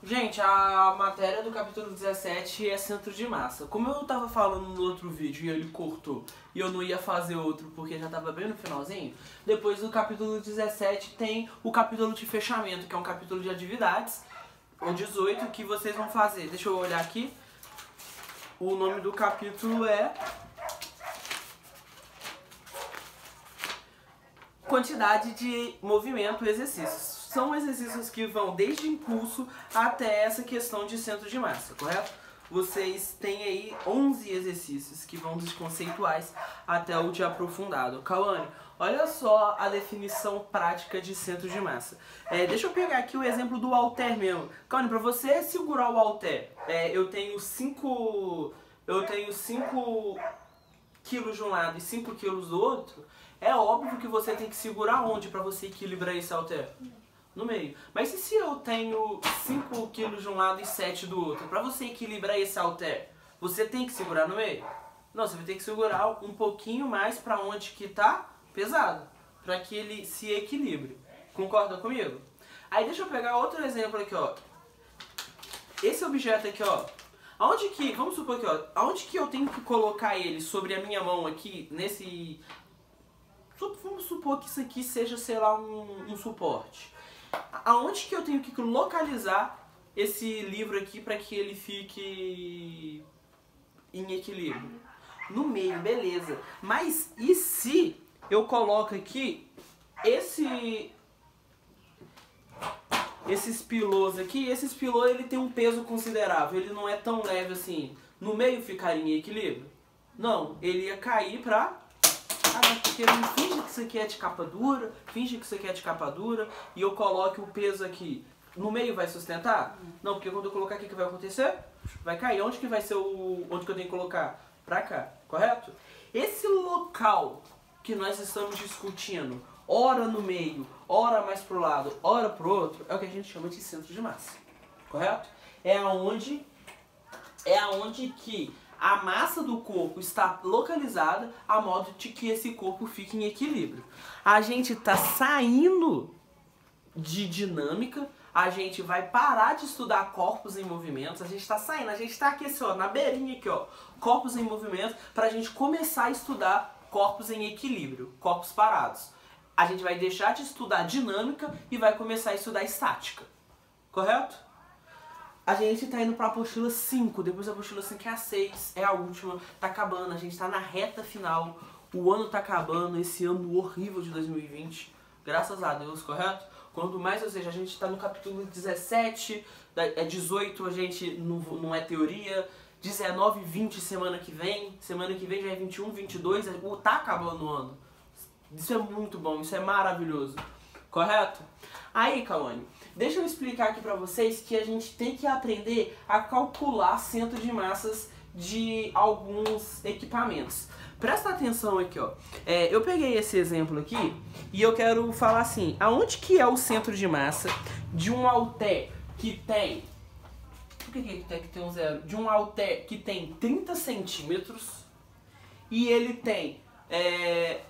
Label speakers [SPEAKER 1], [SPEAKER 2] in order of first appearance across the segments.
[SPEAKER 1] Gente, a matéria do capítulo 17 é centro de massa. Como eu tava falando no outro vídeo e ele cortou e eu não ia fazer outro porque já tava bem no finalzinho, depois do capítulo 17 tem o capítulo de fechamento, que é um capítulo de atividades, o 18, que vocês vão fazer. Deixa eu olhar aqui. O nome do capítulo é quantidade de movimento e exercícios. São exercícios que vão desde impulso até essa questão de centro de massa, correto? Vocês têm aí 11 exercícios que vão dos conceituais até o de aprofundado. Cauane, olha só a definição prática de centro de massa. Deixa eu pegar aqui o exemplo do halter mesmo. Cauane, para você segurar o halter, eu tenho 5 quilos de um lado e 5 quilos do outro. É óbvio que você tem que segurar onde para você equilibrar esse halter? No meio. Mas e se eu tenho 5 quilos de um lado e 7 do outro? Para você equilibrar esse halter, você tem que segurar no meio? Não, você vai ter que segurar um pouquinho mais para onde que tá pesado, para que ele se equilibre. Concorda comigo? Aí deixa eu pegar outro exemplo aqui, ó. Esse objeto aqui, ó. Aonde que, vamos supor aqui, ó, aonde que eu tenho que colocar ele sobre a minha mão aqui, nesse... Vamos supor que isso aqui seja, sei lá, um suporte. Aonde que eu tenho que localizar esse livro aqui para que ele fique em equilíbrio? No meio, beleza. Mas e se eu coloco aqui esses pilôs aqui? Esses pilôs, ele tem um peso considerável, ele não é tão leve assim. No meio ficaria em equilíbrio? Não, ele ia cair pra... porque finge que isso aqui é de capa dura, finge que isso aqui é de capa dura, e eu coloque o peso aqui. No meio vai sustentar? Não, porque quando eu colocar aqui, o que vai acontecer? Vai cair. Onde que vai ser onde que eu tenho que colocar? Pra cá, correto? Esse local que nós estamos discutindo, ora no meio, ora mais pro lado, ora pro outro, é o que a gente chama de centro de massa, correto? É aonde que a massa do corpo está localizada a modo de que esse corpo fique em equilíbrio. A gente está saindo de dinâmica, a gente vai parar de estudar corpos em movimentos, a gente está saindo, a gente está aqui assim, ó, na beirinha aqui, ó, corpos em movimento, para a gente começar a estudar corpos em equilíbrio, corpos parados. A gente vai deixar de estudar dinâmica e vai começar a estudar estática, correto? A gente tá indo pra apostila 5, depois da apostila 5 é a 6, é a última, tá acabando, a gente tá na reta final, o ano tá acabando, esse ano horrível de 2020, graças a Deus, correto? Quanto mais, ou seja, a gente tá no capítulo 17, 18 a gente não é teoria, 19 e 20 semana que vem já é 21, 22, tá acabando o ano. Isso é muito bom, isso é maravilhoso, correto? Aí, Cauane, deixa eu explicar aqui pra vocês que a gente tem que aprender a calcular centro de massas de alguns equipamentos. Presta atenção aqui, ó. Eu peguei esse exemplo aqui e eu quero falar assim, aonde que é o centro de massa de um halter que tem... Por que tem um zero? De um halter que tem 30 centímetros e ele tem...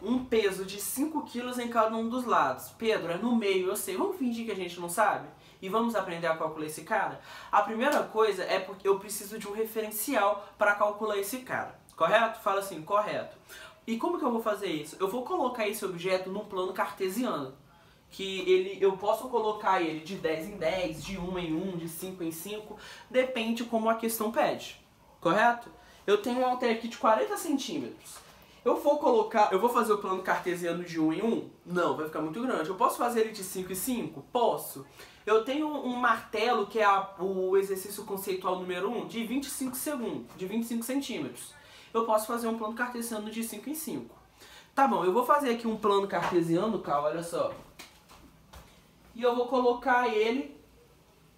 [SPEAKER 1] um peso de 5 kg em cada um dos lados. Pedro, é no meio, eu sei. Vamos fingir que a gente não sabe? E vamos aprender a calcular esse cara? A primeira coisa é porque eu preciso de um referencial para calcular esse cara. Correto? Fala assim, correto. E como que eu vou fazer isso? Eu vou colocar esse objeto num plano cartesiano. Que eu posso colocar ele de 10 em 10, de 1 em 1, de 5 em 5. Depende como a questão pede. Correto? Eu tenho um halter aqui de 40 centímetros. Eu vou fazer o plano cartesiano de 1 em 1? Não, vai ficar muito grande. Eu posso fazer ele de 5 em 5? Posso. Eu tenho um martelo, que é o exercício conceitual número 1, de 25 centímetros. Eu posso fazer um plano cartesiano de 5 em 5. Tá bom, eu vou fazer aqui um plano cartesiano, Cal, olha só. E eu vou colocar ele,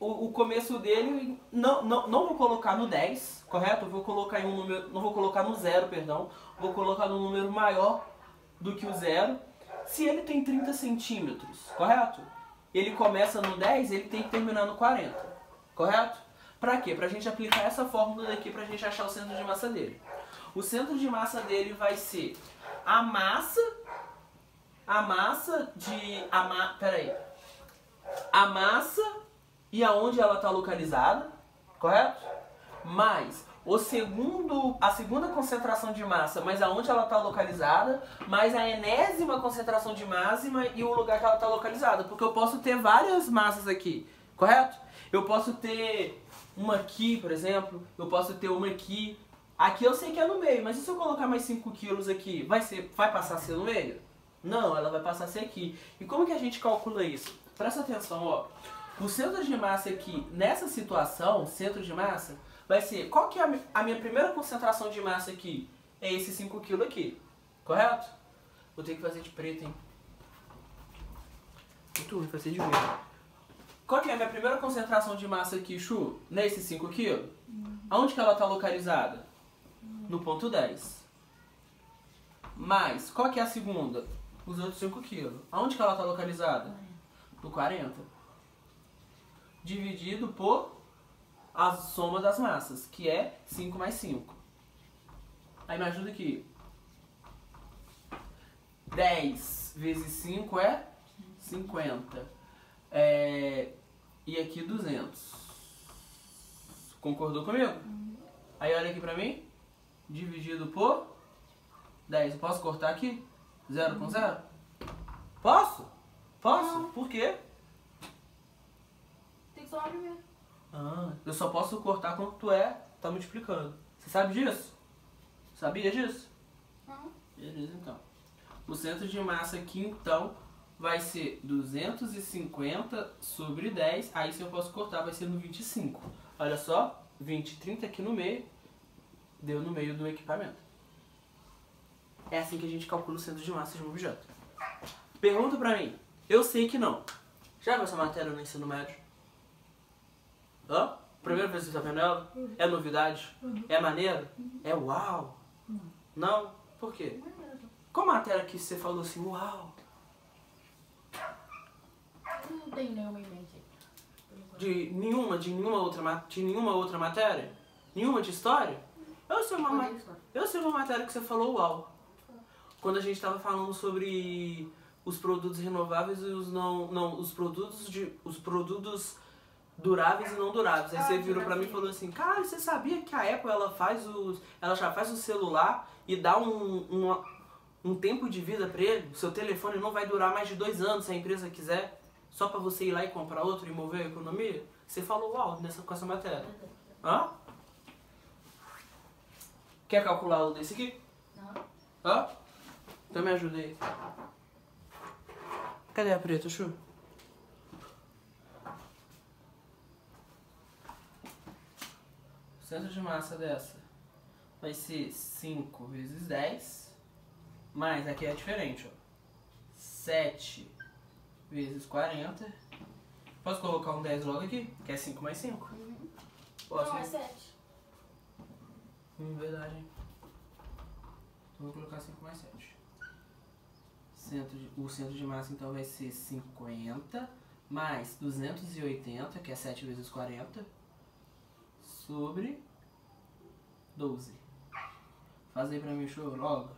[SPEAKER 1] o começo dele, não vou colocar no 10, correto? Eu vou colocar em um número, não vou colocar no 0, perdão. Vou colocar num número maior do que o 0. Se ele tem 30 centímetros, correto? Ele começa no 10, ele tem que terminar no 40, correto? Pra quê? Pra gente aplicar essa fórmula daqui pra gente achar o centro de massa dele. O centro de massa dele vai ser a massa e aonde ela está localizada, correto? Mais a segunda concentração de massa, mais aonde ela está localizada, mais a enésima concentração de massa e o lugar que ela está localizada. Porque eu posso ter várias massas aqui, correto? Eu posso ter uma aqui, por exemplo, eu posso ter uma aqui. Aqui eu sei que é no meio, mas e se eu colocar mais 5 quilos aqui, vai passar a ser no meio? Não, ela vai passar a ser aqui. E como que a gente calcula isso? Presta atenção, ó. O centro de massa aqui, nessa situação, centro de massa, vai ser, qual que é a minha primeira concentração de massa aqui? É esse 5 kg aqui, correto? Vou ter que fazer de preto, hein? Muito ruim fazer de preto. Qual que é a minha primeira concentração de massa aqui, Chu? Nesse 5 kg? Aonde que ela está localizada? No ponto 10. Mais, qual que é a segunda? Os outros 5 kg. Aonde que ela está localizada? No 40. Dividido por a soma das massas, que é 5 mais 5. Aí me ajuda aqui. 10 vezes 5 é 50. E aqui 200. Concordou comigo? Aí olha aqui pra mim. Dividido por 10. Eu posso cortar aqui? 0 com 0? Posso? Posso?
[SPEAKER 2] Não.
[SPEAKER 1] Por quê?
[SPEAKER 2] Tem que somar primeiro.
[SPEAKER 1] Eu só posso cortar quando tá multiplicando. Você sabe disso? Sabia disso?
[SPEAKER 2] Não.
[SPEAKER 1] Beleza, então. O centro de massa aqui, então, vai ser 250 sobre 10. Aí, se eu posso cortar, vai ser no 25. Olha só, 20, 30 aqui no meio. Deu no meio do equipamento. É assim que a gente calcula o centro de massa de um objeto. Pergunta pra mim. Eu sei que não. Já viu essa matéria no ensino médio? Hã? Primeira vez que você tá vendo ela? É novidade? É maneiro? É uau? Não? Por quê? Qual matéria que você falou assim, uau?
[SPEAKER 2] Não tem nenhuma em mente aí.
[SPEAKER 1] De nenhuma outra matéria? Nenhuma de história? Eu sei uma matéria que você falou uau. Quando a gente tava falando sobre os produtos renováveis e os produtos duráveis e não duráveis. Aí você virou pra mim e falou assim, cara, você sabia que a Apple ela já faz o celular e dá um tempo de vida pra ele? O seu telefone não vai durar mais de 2 anos se a empresa quiser, só pra você ir lá e comprar outro e mover a economia? Você falou uau com essa matéria. Hã? Quer calcular o desse aqui?
[SPEAKER 2] Não.
[SPEAKER 1] Hã? Então me ajuda aí. Cadê a preta, Chu? O centro de massa dessa vai ser 5 vezes 10. Mais, aqui é diferente, ó. 7 vezes 40. Posso colocar um 10 logo aqui? Que é 5 mais 5. Posso?
[SPEAKER 2] Não, é 7.
[SPEAKER 1] Verdade, hein? Então vou colocar 5 mais 7. O centro de massa então vai ser 50 mais 280, que é 7 vezes 40, sobre 12. Faz aí pra mim, show, logo.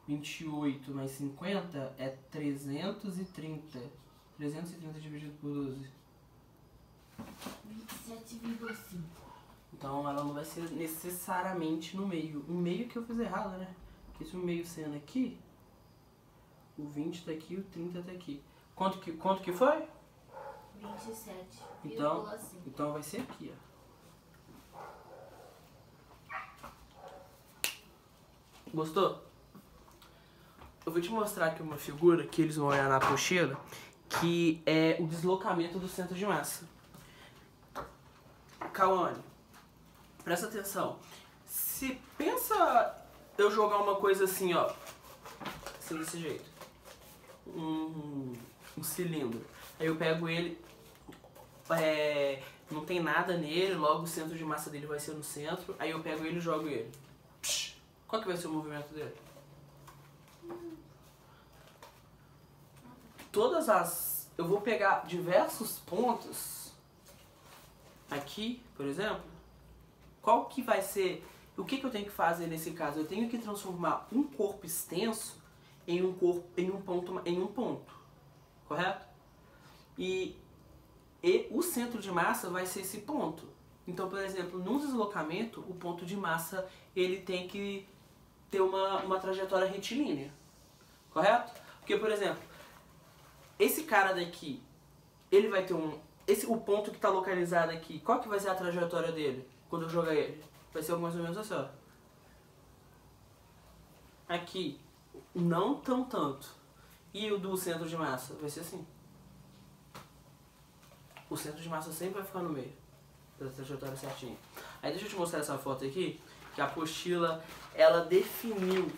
[SPEAKER 1] 28 mais 50 é 330. 330 dividido por 12.
[SPEAKER 2] 27,5.
[SPEAKER 1] Então ela não vai ser necessariamente no meio. O meio que eu fiz errado, né? Porque se o meio sendo aqui, o 20 tá aqui e o 30 tá aqui. Quanto que foi?
[SPEAKER 2] 27,5.
[SPEAKER 1] Então vai ser aqui, ó. Gostou? Eu vou te mostrar aqui uma figura que eles vão olhar na apostila, que é o deslocamento do centro de massa. Cauane, presta atenção. Se pensa eu jogar uma coisa assim, ó, assim desse jeito, um cilindro. Aí eu pego ele, não tem nada nele, logo o centro de massa dele vai ser no centro. Aí eu pego ele e jogo ele. Qual que vai ser o movimento dele? Eu vou pegar diversos pontos aqui, por exemplo. Qual que vai ser... O que eu tenho que fazer nesse caso? Eu tenho que transformar um corpo extenso em um ponto, correto? E E o centro de massa vai ser esse ponto. Então, por exemplo, num deslocamento, o ponto de massa ele tem que ter uma trajetória retilínea. Correto? Porque, por exemplo, esse cara daqui, ele vai ter o ponto que está localizado aqui, qual que vai ser a trajetória dele quando eu jogar ele? Vai ser mais ou menos assim, ó. Aqui, não tão tanto. E o do centro de massa? Vai ser assim. O centro de massa sempre vai ficar no meio da trajetória certinha. Aí deixa eu te mostrar essa foto aqui, que a apostila, ela definiu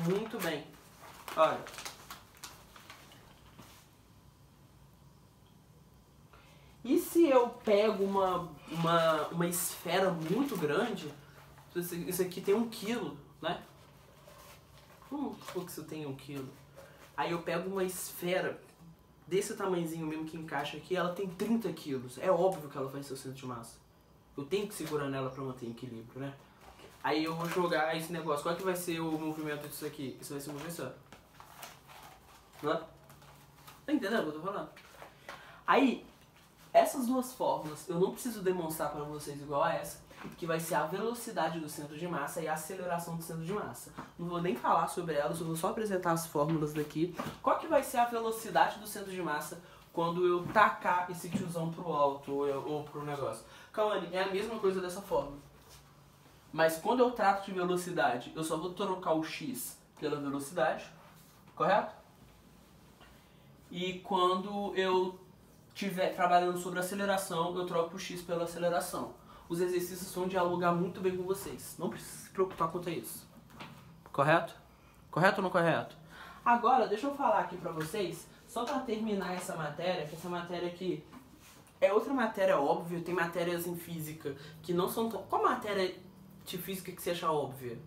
[SPEAKER 1] muito bem. Olha. E se eu pego uma esfera muito grande, isso aqui tem 1 quilo, né? Vamos supor que isso tem 1 quilo. Aí eu pego uma esfera desse tamanhozinho mesmo que encaixa aqui, ela tem 30 quilos. É óbvio que ela vai ser o centro de massa. Eu tenho que segurar nela pra manter equilíbrio, né? Aí eu vou jogar esse negócio. Qual que vai ser o movimento disso aqui? Isso vai ser um movimento só. Tá entendendo o que eu tô falando? Aí, essas duas fórmulas, eu não preciso demonstrar pra vocês igual a essa, que vai ser a velocidade do centro de massa e a aceleração do centro de massa. Não vou nem falar sobre elas, eu vou só apresentar as fórmulas daqui. Qual que vai ser a velocidade do centro de massa quando eu tacar esse tiozão pro alto ou pro negócio? Cauane, é a mesma coisa dessa fórmula. Mas quando eu trato de velocidade, eu só vou trocar o x pela velocidade, correto? E quando eu estiver trabalhando sobre aceleração, eu troco o x pela aceleração. Os exercícios vão dialogar muito bem com vocês. Não precisa se preocupar quanto a isso. Correto? Correto ou não correto? Agora, deixa eu falar aqui pra vocês, só pra terminar essa matéria, que essa matéria aqui é outra matéria óbvia, tem matérias em física que não são tão... Qual matéria de física que você acha óbvia?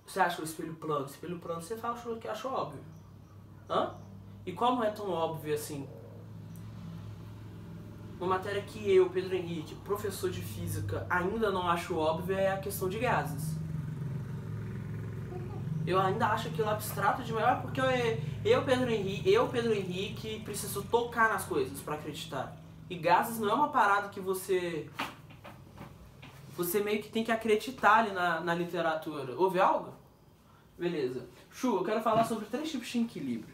[SPEAKER 1] Você acha o espelho plano? Espelho plano você fala que acha óbvio. Hã? E qual não é tão óbvio assim? Uma matéria que eu, Pedro Henrique, professor de física, ainda não acho óbvia é a questão de gases. Eu ainda acho aquilo abstrato demais, porque eu, Pedro Henrique, preciso tocar nas coisas pra acreditar. E gases não é uma parada que você meio que tem que acreditar ali na literatura. Houve algo? Beleza. Chu, eu quero falar sobre 3 tipos de equilíbrio,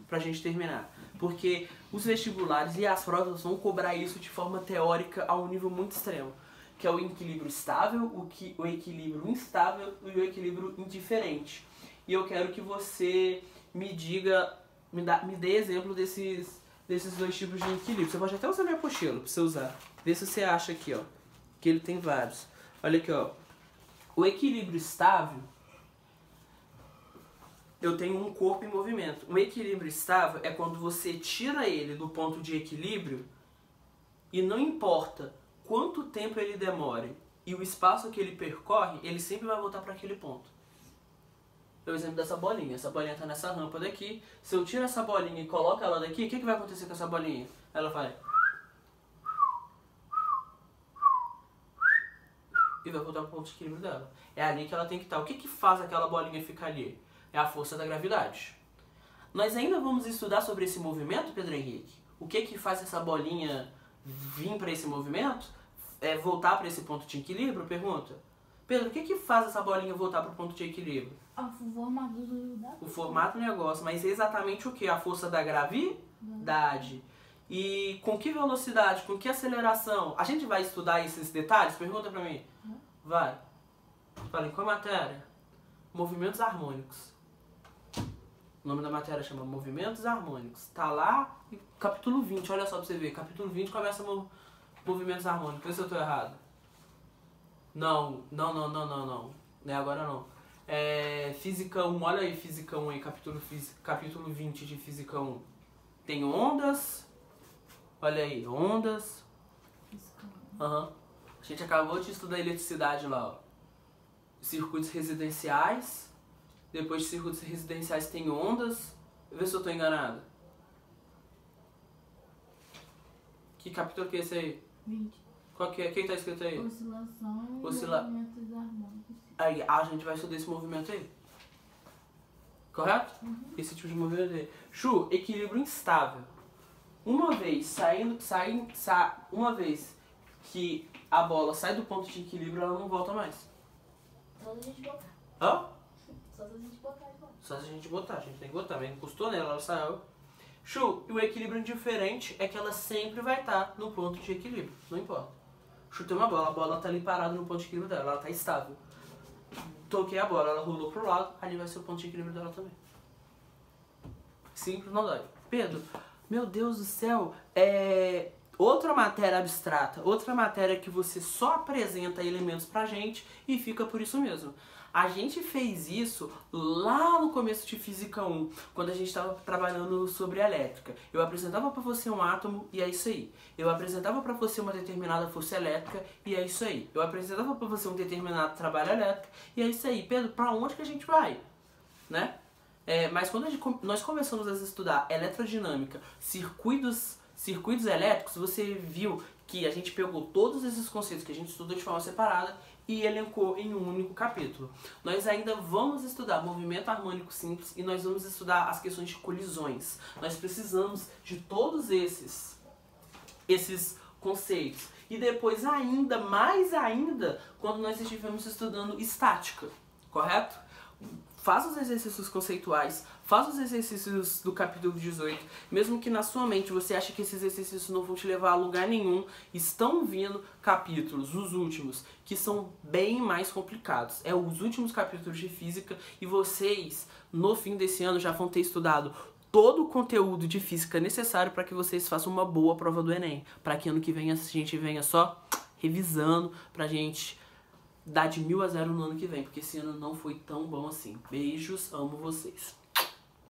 [SPEAKER 1] pra gente terminar. Porque os vestibulares e as provas vão cobrar isso de forma teórica a um nível muito extremo. Que é o equilíbrio estável, o equilíbrio instável e o equilíbrio indiferente. E eu quero que você me diga, me dê exemplo desses 2 tipos de equilíbrio. Você pode até usar minha apostila pra você usar. Vê se você acha aqui, ó, que ele tem vários. Olha aqui, ó. O equilíbrio estável, eu tenho um corpo em movimento. Um equilíbrio estável é quando você tira ele do ponto de equilíbrio e não importa quanto tempo ele demore e o espaço que ele percorre, ele sempre vai voltar para aquele ponto. É o exemplo dessa bolinha. Essa bolinha está nessa rampa daqui. Se eu tiro essa bolinha e coloco ela daqui, o que vai acontecer com essa bolinha? Ela vai... e vai voltar para o ponto de equilíbrio dela. É ali que ela tem que estar. O que faz aquela bolinha ficar ali? É a força da gravidade. Nós ainda vamos estudar sobre esse movimento, Pedro Henrique? O que faz essa bolinha vir para esse movimento? Voltar para esse ponto de equilíbrio? Pergunta. Pedro, o que faz essa bolinha voltar para o ponto de equilíbrio? O formato do negócio. Mas exatamente o que? A força da gravidade. E com que velocidade? Com que aceleração? A gente vai estudar esses detalhes? Pergunta para mim. Vai. Fala, em qual matéria? Movimentos harmônicos. O nome da matéria chama Movimentos Harmônicos. Tá lá em capítulo 20, olha só pra você ver. Capítulo 20 começa Movimentos Harmônicos. Vê se eu tô errado. Não. Não é agora não. Física 1, olha aí Física 1 aí, capítulo 20 de Física 1. Tem ondas. Olha aí, ondas. A gente acabou de estudar eletricidade lá, ó. Circuitos residenciais. Depois de circuitos residenciais tem ondas. Vê se eu tô enganado. Que capítulo que é esse aí? 20. Qual que é? O que tá escrito aí?
[SPEAKER 2] Oscilação e movimentos harmônicos.
[SPEAKER 1] Aí a gente vai estudar esse movimento aí. Correto? Esse tipo de movimento aí. Chu, equilíbrio instável. uma vez uma vez que a bola sai do ponto de equilíbrio, ela não volta mais.
[SPEAKER 2] Só se a gente botar.
[SPEAKER 1] Hã?
[SPEAKER 2] Só se a gente botar de volta.
[SPEAKER 1] Só se a gente botar, a gente tem que botar, mas encostou nela, ela saiu. Chu, e o equilíbrio indiferente é que ela sempre vai estar no ponto de equilíbrio, não importa. Chutei uma bola, a bola tá ali parada no ponto de equilíbrio dela, ela tá estável. Toquei a bola, ela rolou pro lado, ali vai ser o ponto de equilíbrio dela também. Simples, não dói. Pedro, meu Deus do céu, outra matéria abstrata, outra matéria que você só apresenta elementos pra gente e fica por isso mesmo. A gente fez isso lá no começo de Física 1, quando a gente estava trabalhando sobre elétrica. Eu apresentava para você um átomo e é isso aí. Eu apresentava para você uma determinada força elétrica e é isso aí. Eu apresentava para você um determinado trabalho elétrico e é isso aí. Pedro, para onde que a gente vai? Né? Mas quando nós começamos a estudar eletrodinâmica, circuitos elétricos, você viu que a gente pegou todos esses conceitos que a gente estudou de forma separada e elencou em um único capítulo. Nós ainda vamos estudar movimento harmônico simples e nós vamos estudar as questões de colisões. Nós precisamos de todos esses conceitos. E depois ainda, mais ainda, quando nós estivermos estudando estática, correto? Faça os exercícios conceituais, faça os exercícios do capítulo 18, mesmo que na sua mente você ache que esses exercícios não vão te levar a lugar nenhum, estão vindo capítulos, os últimos, que são bem mais complicados. Os últimos capítulos de física e vocês, no fim desse ano, já vão ter estudado todo o conteúdo de física necessário para que vocês façam uma boa prova do Enem, para que ano que vem a gente venha só revisando, pra gente dar de 1000 a 0 no ano que vem, porque esse ano não foi tão bom assim. Beijos, amo vocês.